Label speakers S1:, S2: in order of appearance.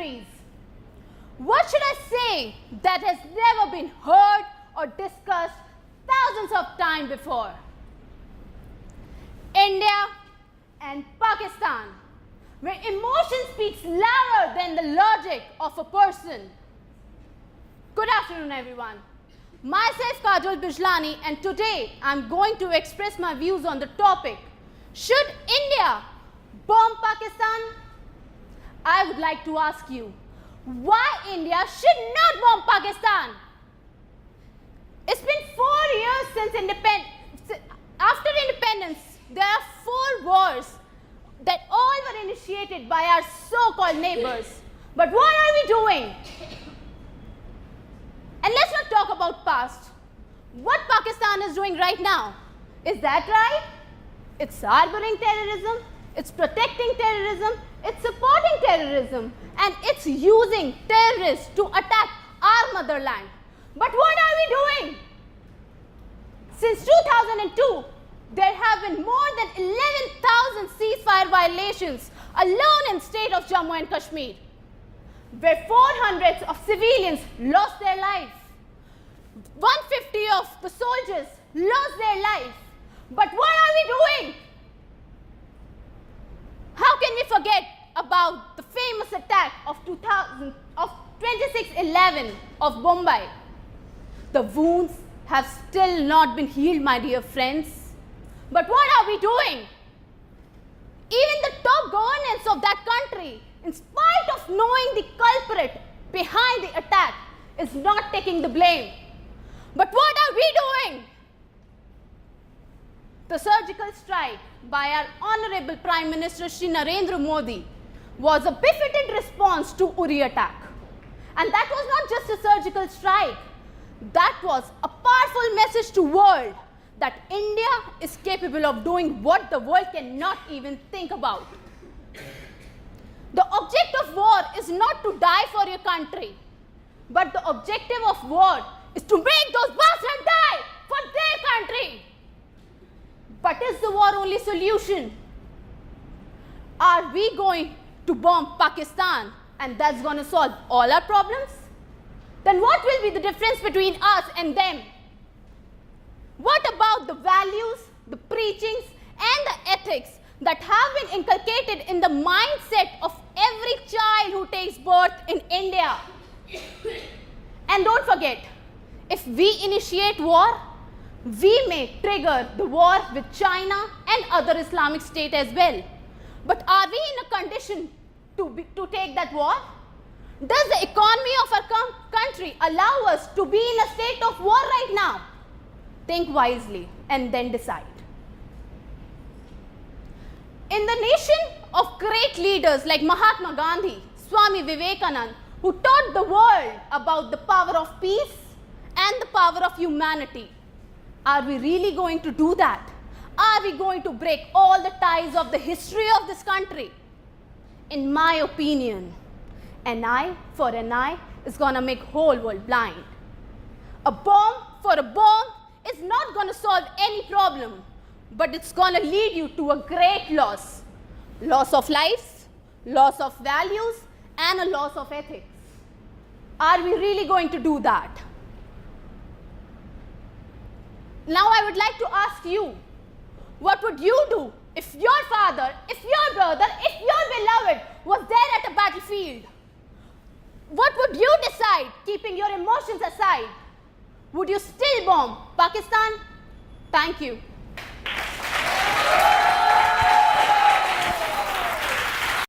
S1: countries. What should I say that has never been heard or discussed thousands of times before? India and Pakistan, where emotion speaks louder than the logic of a person. Good afternoon, everyone. Myself, Kajol Bijlani, and today I'm going to express my views on the topic, should India bomb Pakistan? I would like to ask you, why India should not bomb Pakistan? It's been 4 years since after independence. There are 4 wars that all were initiated by our so-called neighbors. But what are we doing? And let's not talk about past. What Pakistan is doing right now, is that right? It's harboring terrorism, it's protecting terrorism, it's supporting terrorism, and it's using terrorists to attack our motherland. But what are we doing? Since 2002, there have been more than 11,000 ceasefire violations alone in state of Jammu and Kashmir, where 400 of civilians lost their lives. 150 of the soldiers lost their lives. But what are we doing? How can we forget about the famous attack of 26/11 of Mumbai? The wounds have still not been healed, my dear friends. But what are we doing? Even the top governance of that country, in spite of knowing the culprit behind the attack, is not taking the blame. But what are we doing? The surgical strike by our Honorable Prime Minister Shri Narendra Modi was a befitting response to Uri attack. And that was not just a surgical strike. That was a powerful message to the world that India is capable of doing what the world cannot even think about. The object of war is not to die for your country, but the objective of war is to make those bastards die for their country. But is the war only solution? Are we going to bomb Pakistan and that's going to solve all our problems? Then what will be the difference between us and them? What about the values, the preachings, and the ethics that have been inculcated in the mindset of every child who takes birth in India? And don't forget, if we initiate war, we may trigger the war with China and other Islamic states as well. But are we in a condition to take that war? Does the economy of our country allow us to be in a state of war right now? Think wisely and then decide. In the nation of great leaders like Mahatma Gandhi, Swami Vivekananda, who taught the world about the power of peace and the power of humanity, are we really going to do that? Are we going to break all the ties of the history of this country? In my opinion, an eye for an eye is going to make whole world blind. A bomb for a bomb is not going to solve any problem, but it's going to lead you to a great loss. Loss of lives, loss of values, and a loss of ethics. Are we really going to do that? Now I would like to ask you, what would you do if your father, if your brother, if your beloved was there at a battlefield? What would you decide, keeping your emotions aside? Would you still bomb Pakistan? Thank you.